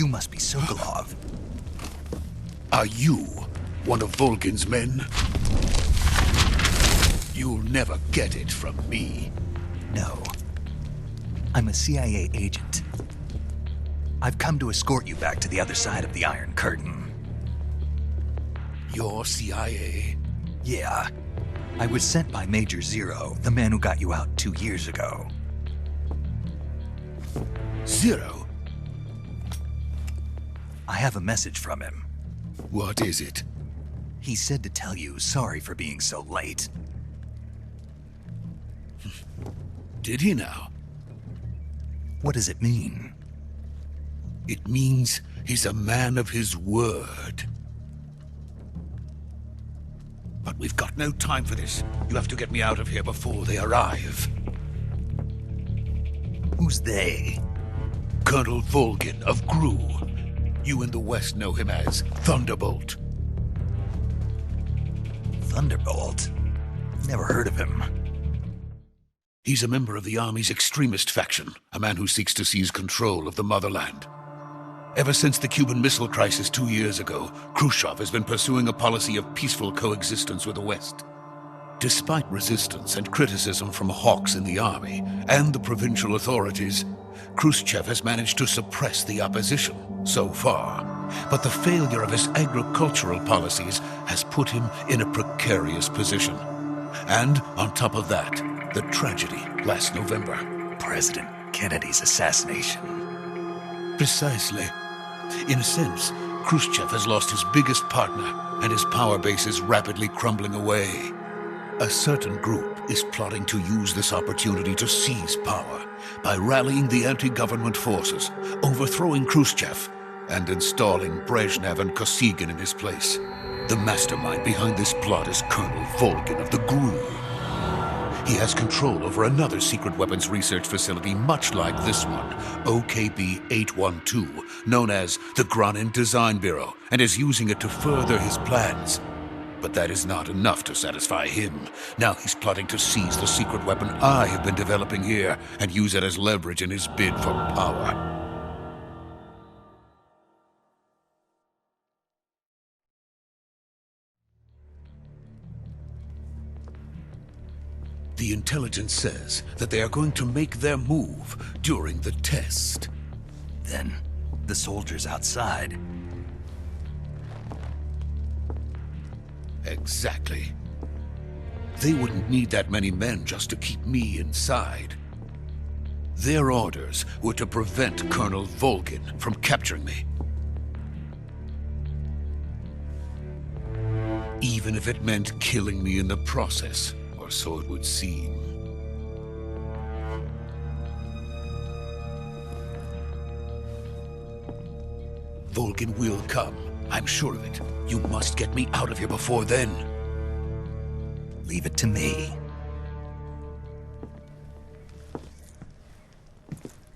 You must be Sokolov. Are you one of Volgin's men? You'll never get it from me. No. I'm a CIA agent. I've come to escort you back to the other side of the Iron Curtain. You're CIA? Yeah. I was sent by Major Zero, the man who got you out 2 years ago. Zero? I have a message from him. What is it? He said to tell you sorry for being so late. Did he now? What does it mean? It means he's a man of his word. But we've got no time for this. You have to get me out of here before they arrive. Who's they? Colonel Volgin of Gru. You in the West know him as Thunderbolt. Thunderbolt? Never heard of him. He's a member of the Army's extremist faction, a man who seeks to seize control of the motherland. Ever since the Cuban Missile Crisis 2 years ago, Khrushchev has been pursuing a policy of peaceful coexistence with the West. Despite resistance and criticism from hawks in the army and the provincial authorities, Khrushchev has managed to suppress the opposition so far. But the failure of his agricultural policies has put him in a precarious position. And on top of that, the tragedy last November. President Kennedy's assassination. Precisely. In a sense, Khrushchev has lost his biggest partner, and his power base is rapidly crumbling away. A certain group is plotting to use this opportunity to seize power by rallying the anti-government forces, overthrowing Khrushchev, and installing Brezhnev and Kosygin in his place. The mastermind behind this plot is Colonel Volgin of the Gru. He has control over another secret weapons research facility much like this one, OKB-812, known as the Granin Design Bureau, and is using it to further his plans. But that is not enough to satisfy him. Now he's plotting to seize the secret weapon I have been developing here and use it as leverage in his bid for power. The intelligence says that they are going to make their move during the test. Then, the soldiers outside. Exactly. They wouldn't need that many men just to keep me inside. Their orders were to prevent Colonel Volgin from capturing me. Even if it meant killing me in the process. So it would seem. Volgin will come. I'm sure of it. You must get me out of here before then. Leave it to me.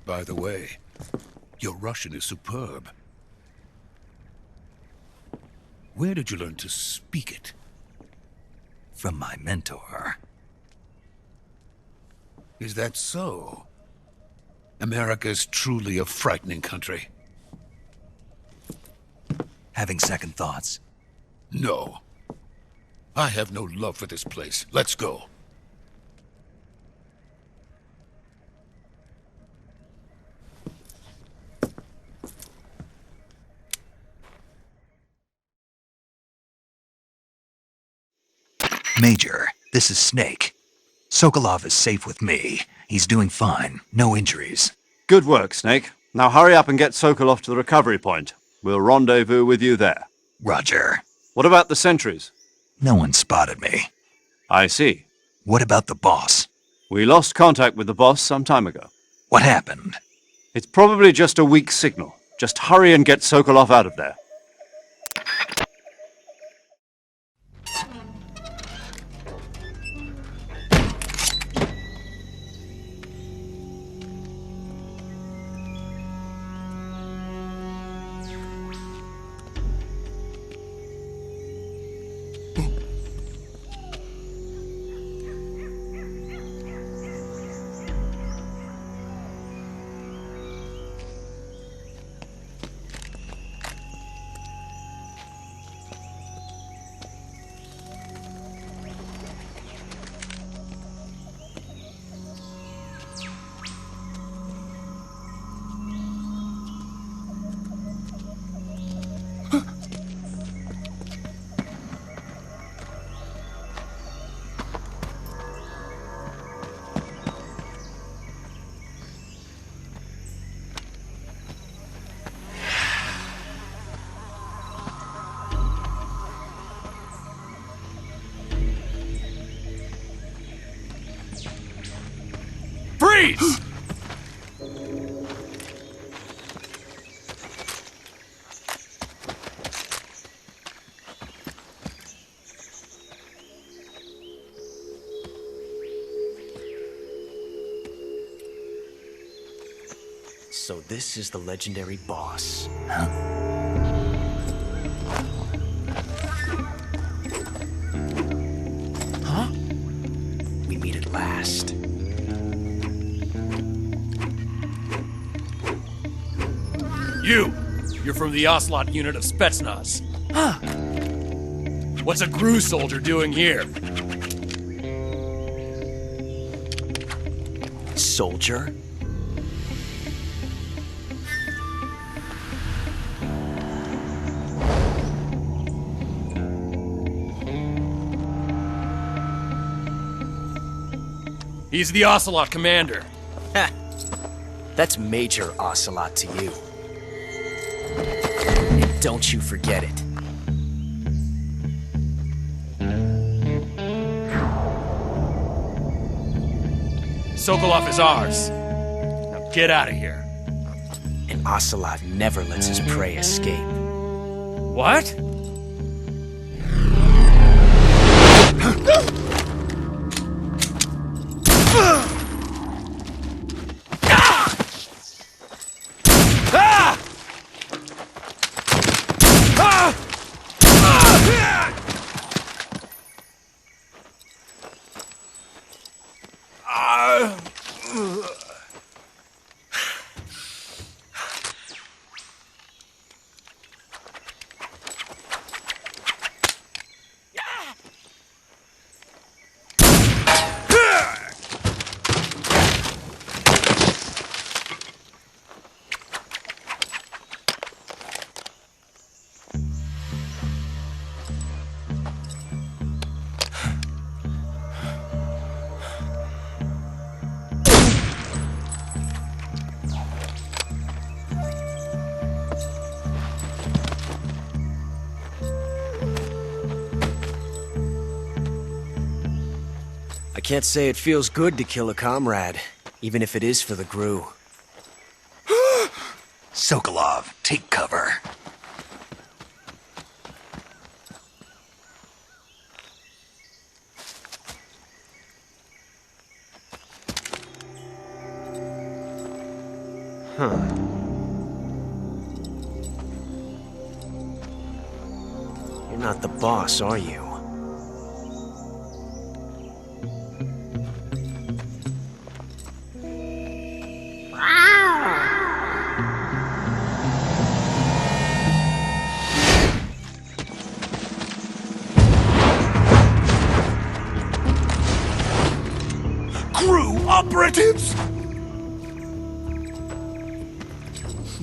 By the way, your Russian is superb. Where did you learn to speak it? From my mentor. Is that so? America is truly a frightening country. Having second thoughts? No. I have no love for this place. Let's go. Major, this is Snake. Sokolov is safe with me. He's doing fine. No injuries. Good work, Snake. Now hurry up and get Sokolov to the recovery point. We'll rendezvous with you there. Roger. What about the sentries? No one spotted me. I see. What about the boss? We lost contact with the boss some time ago. What happened? It's probably just a weak signal. Just hurry and get Sokolov out of there. Freeze! So this is the legendary boss. Huh? We meet at last. You're from the Ocelot unit of Spetsnaz. Huh. What's a Gru soldier doing here? Soldier? He's the Ocelot commander. Ha! That's Major Ocelot to you. And don't you forget it. Sokolov is ours. Now get out of here. And Ocelot never lets his prey escape. What? I can't say it feels good to kill a comrade, even if it is for the Gru. Sokolov, take cover. Huh. You're not the boss, are you? Crew operatives!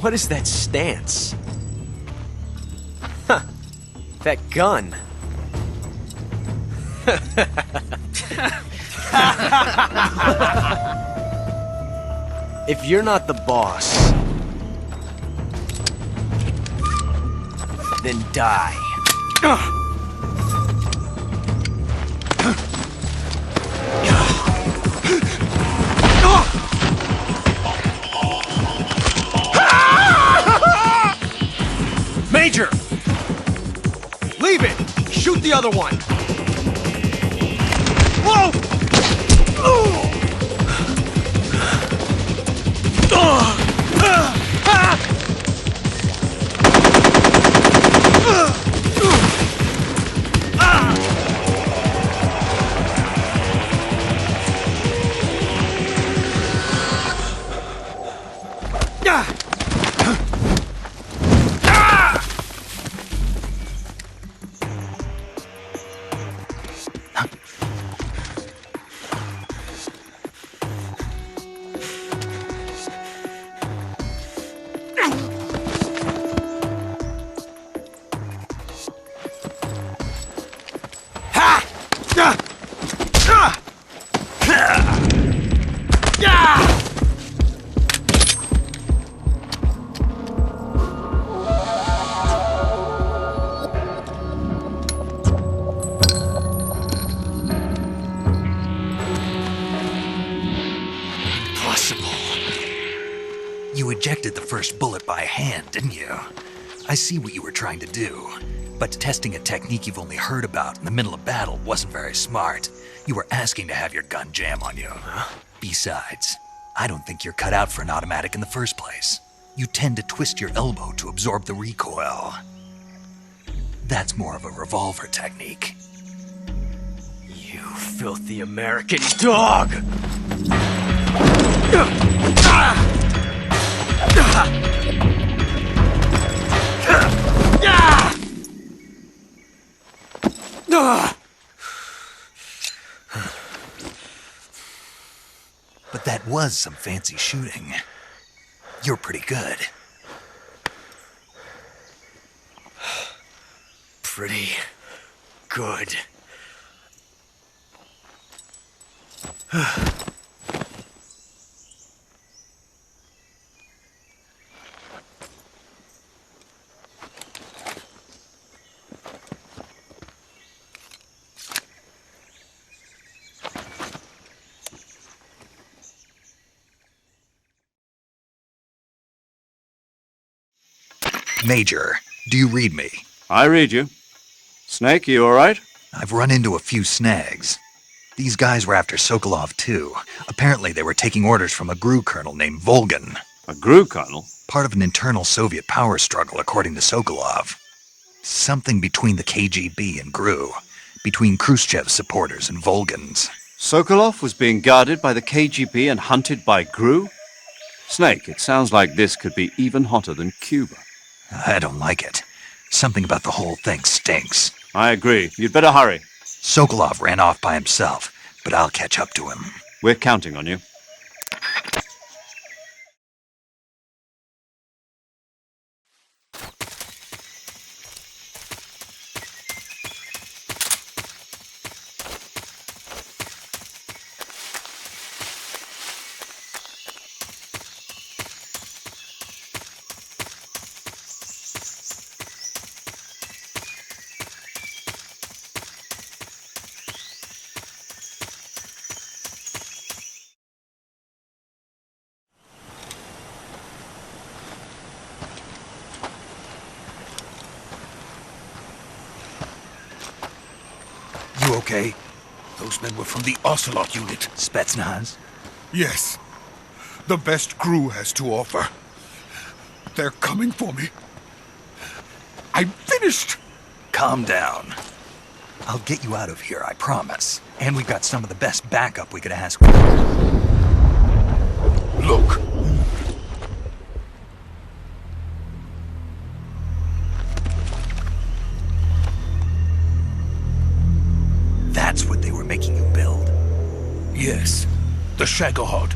What is that stance? Huh. That gun. If you're not the boss, then die. Major! Leave it! Shoot the other one! Whoa! ejected the first bullet by hand, didn't you? I see what you were trying to do. But testing a technique you've only heard about in the middle of battle wasn't very smart. You were asking to have your gun jam on you. Besides, I don't think you're cut out for an automatic in the first place. You tend to twist your elbow to absorb the recoil. That's more of a revolver technique. You filthy American dog! But that was some fancy shooting. You're pretty good. Pretty good. Major, do you read me? I read you. Snake, you all right? I've run into a few snags. These guys were after Sokolov, too. Apparently they were taking orders from a GRU colonel named Volgan. A GRU colonel? Part of an internal Soviet power struggle, according to Sokolov. Something between the KGB and GRU. Between Khrushchev's supporters and Volgan's. Sokolov was being guarded by the KGB and hunted by GRU? Snake, it sounds like this could be even hotter than Cuba. I don't like it. Something about the whole thing stinks. I agree. You'd better hurry. Sokolov ran off by himself, but I'll catch up to him. We're counting on you. You okay? Those men were from the Ocelot unit. Spetsnaz? Yes. The best GRU has to offer. They're coming for me. I'm finished! Calm down. I'll get you out of here, I promise. And we've got some of the best backup we could ask for. Look. That's what they were making you build? Yes. The Shagohod.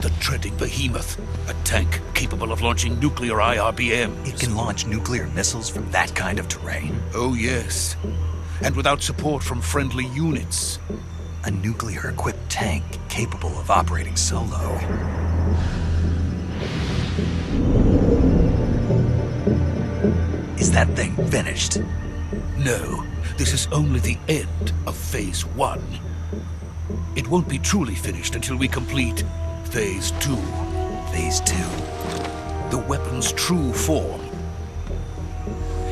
The treading behemoth. A tank capable of launching nuclear IRBMs. It can launch nuclear missiles from that kind of terrain? Oh, yes. And without support from friendly units. A nuclear-equipped tank capable of operating solo. Is that thing finished? No, this is only the end of Phase 1. It won't be truly finished until we complete Phase 2. Phase 2. The weapon's true form.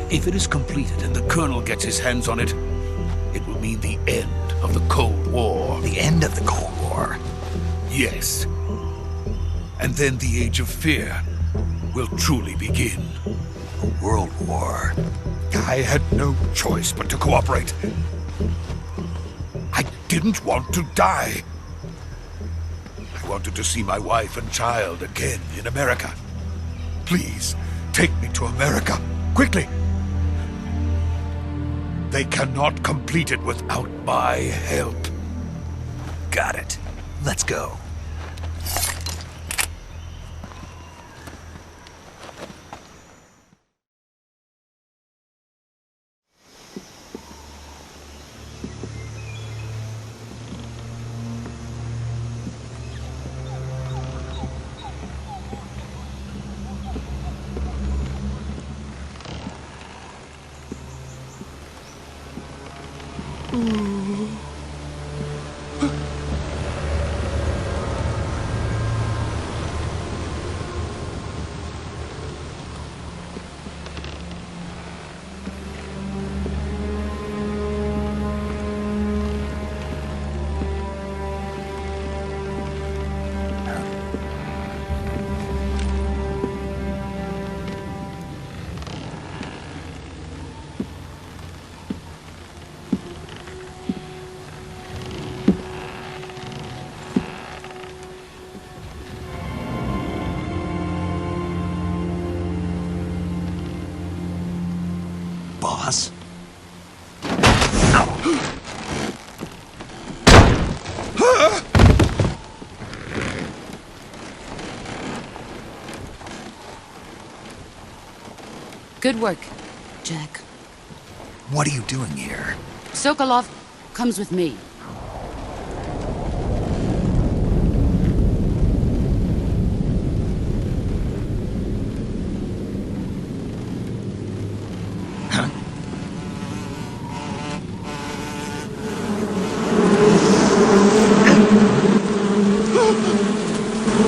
If it is completed and the Colonel gets his hands on it, it will mean the end of the Cold War. The end of the Cold War? Yes. And then the Age of Fear will truly begin. A world war. I had no choice but to cooperate. I didn't want to die. I wanted to see my wife and child again in America. Please, take me to America, quickly. They cannot complete it without my help. Got it. Let's go. boss. Good work, Jack. What are you doing here? Sokolov comes with me.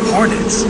Hornets!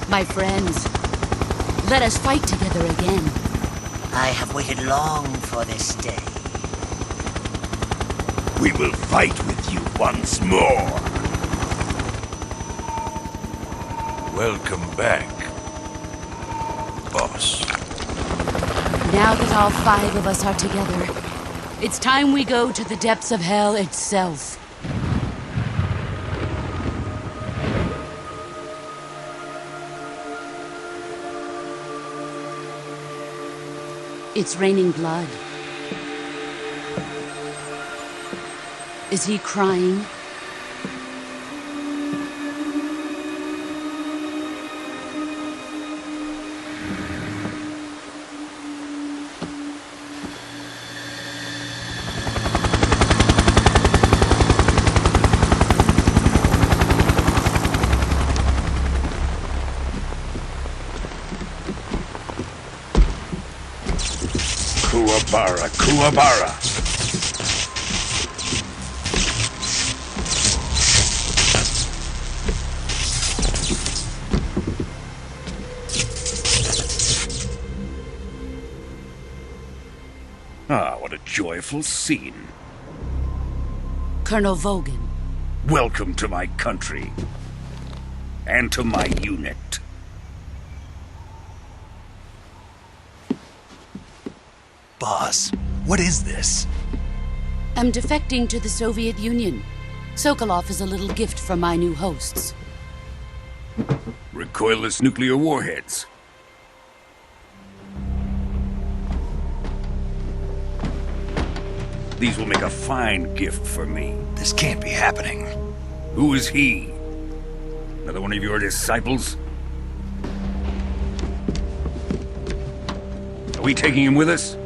My friends, let us fight together again. I have waited long for this day. We will fight with you once more. Welcome back, boss. Now that all 5 of us are together, it's time we go to the depths of hell itself. It's raining blood. Is he crying? Kuwabara, Kuwabara. Ah, what a joyful scene. Colonel Vogan. Welcome to my country. And to my unit. Boss, what is this? I'm defecting to the Soviet Union. Sokolov is a little gift from my new hosts. Recoilless nuclear warheads. These will make a fine gift for me. This can't be happening. Who is he? Another one of your disciples? Are we taking him with us?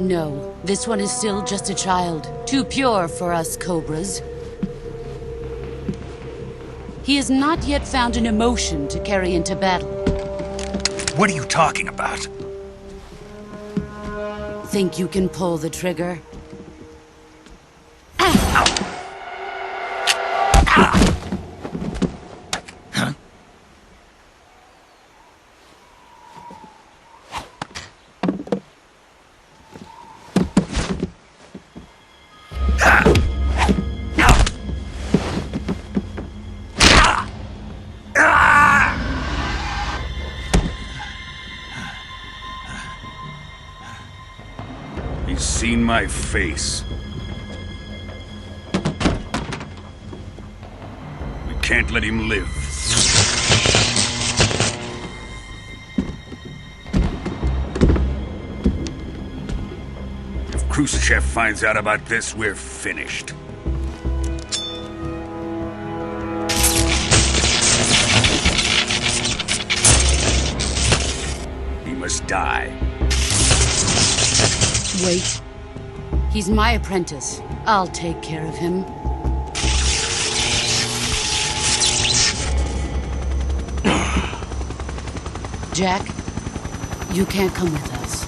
No, this one is still just a child. Too pure for us Cobras. He has not yet found an emotion to carry into battle. What are you talking about? Think you can pull the trigger? He's seen my face. We can't let him live. If Khrushchev finds out about this, we're finished. He must die. Wait. He's my apprentice. I'll take care of him. Jack, you can't come with us.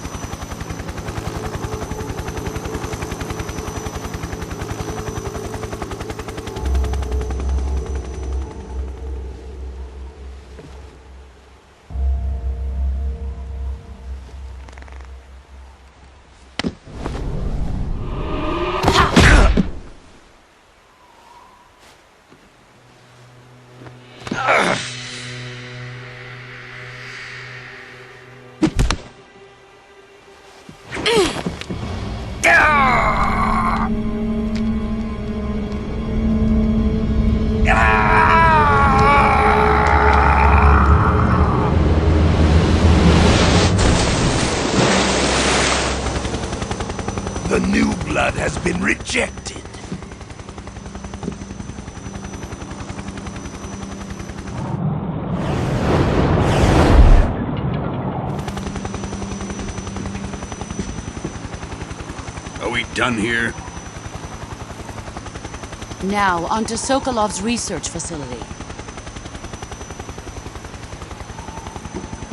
done here? Now, onto Sokolov's research facility.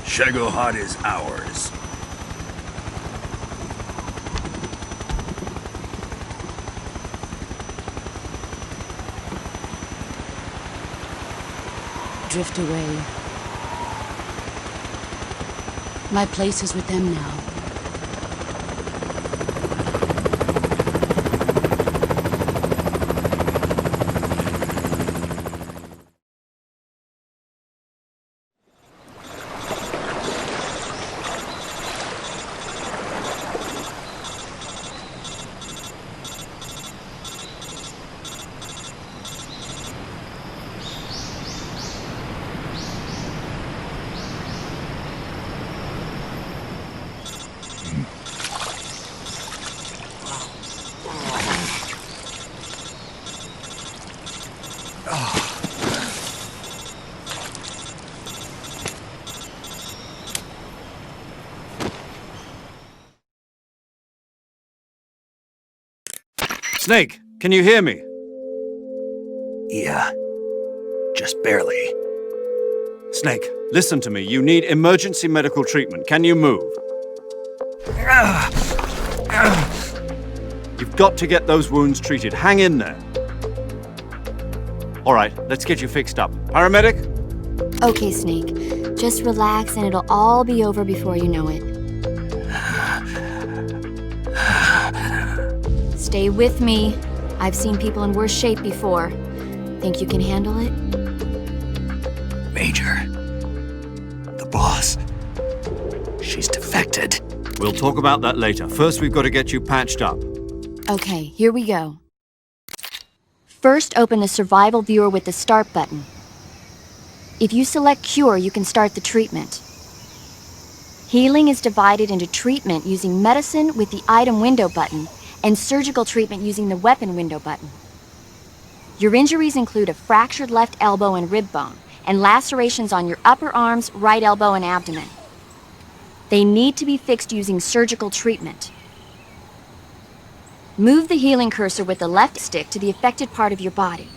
Shagohod is ours. Drift away. My place is with them now. Snake, can you hear me? Yeah. Just barely. Snake, listen to me. You need emergency medical treatment. Can you move? You've got to get those wounds treated. Hang in there. All right, let's get you fixed up. Paramedic? Okay, Snake. Just relax and it'll all be over before you know it. Stay with me. I've seen people in worse shape before. Think you can handle it? Major. The boss. She's defected. We'll talk about that later. First, we've got to get you patched up. Okay, here we go. First, open the survival viewer with the start button. If you select cure, you can start the treatment. Healing is divided into treatment using medicine with the item window button and surgical treatment using the weapon window button. Your injuries include a fractured left elbow and rib bone, and lacerations on your upper arms, right elbow, and abdomen. They need to be fixed using surgical treatment. Move the healing cursor with the left stick to the affected part of your body.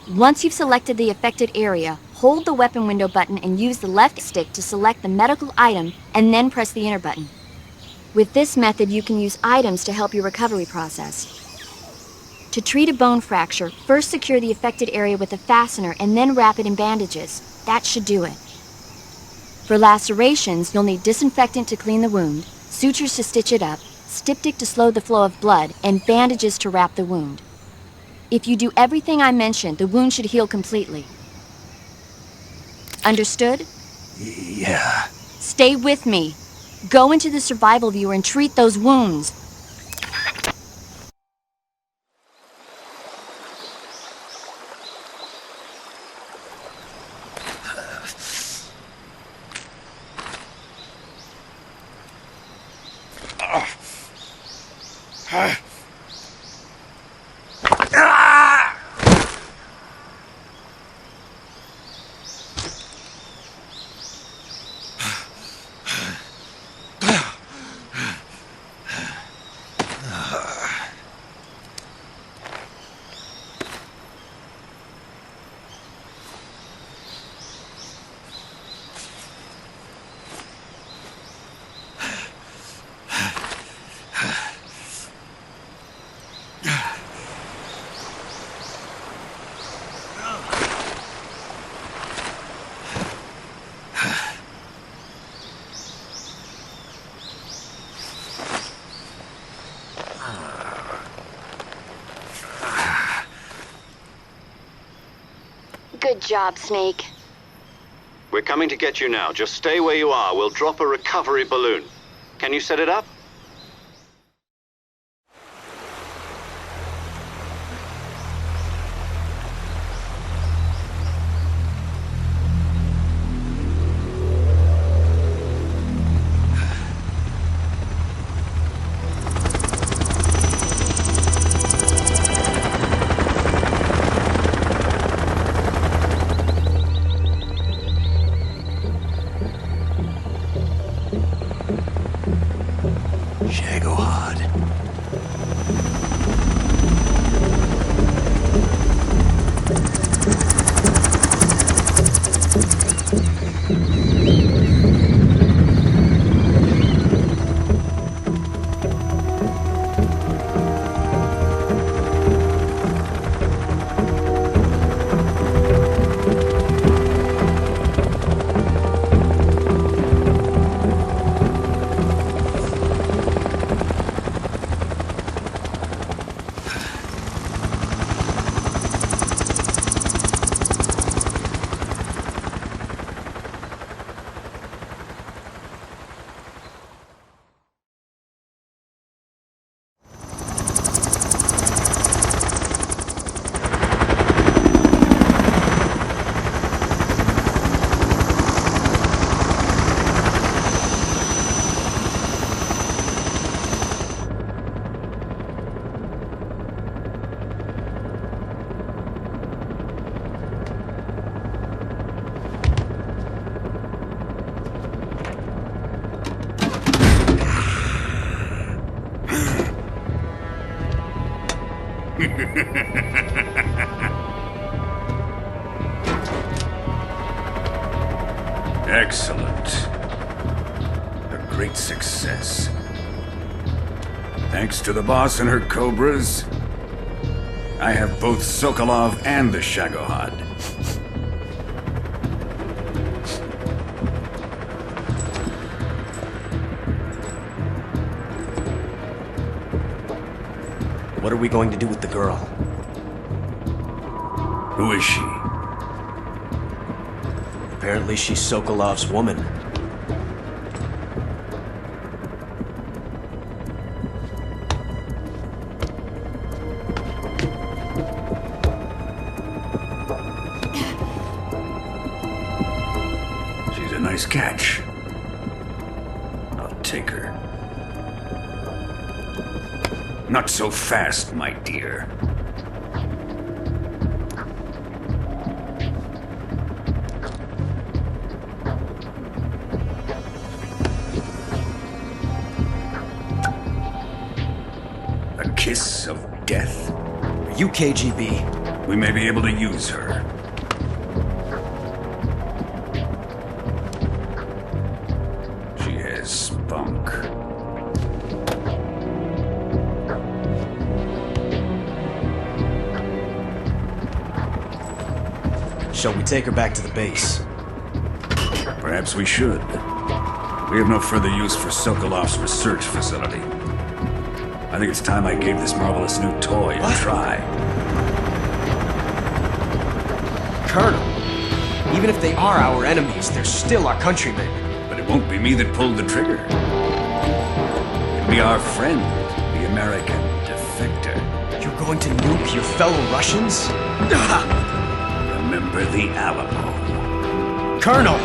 Once you've selected the affected area, hold the weapon window button and use the left stick to select the medical item, and then press the enter button. With this method, you can use items to help your recovery process. To treat a bone fracture, first secure the affected area with a fastener and then wrap it in bandages. That should do it. For lacerations, you'll need disinfectant to clean the wound, sutures to stitch it up, styptic to slow the flow of blood, and bandages to wrap the wound. If you do everything I mentioned, the wound should heal completely. Understood? Yeah. Stay with me. Go into the survival viewer and treat those wounds. Good job, Snake. We're coming to get you now. Just stay where you are. We'll drop a recovery balloon. Can you set it up? Excellent. A great success. Thanks to the boss and her cobras, I have both Sokolov and the Shagohod. What are we going to do with the girl? Who is she? Apparently she's Sokolov's woman. She's a nice catch. I'll take her. Not so fast, my dear. A kiss of death? Are you KGB? We may be able to use her. She has spunk. Shall we take her back to the base? Perhaps we should. We have no further use for Sokolov's research facility. I think it's time I gave this marvelous new toy a try. Colonel, even if they are our enemies, they're still our countrymen. But it won't be me that pulled the trigger. It'll be our friend, the American defector. You're going to nuke your fellow Russians? Remember the Alamo. Colonel!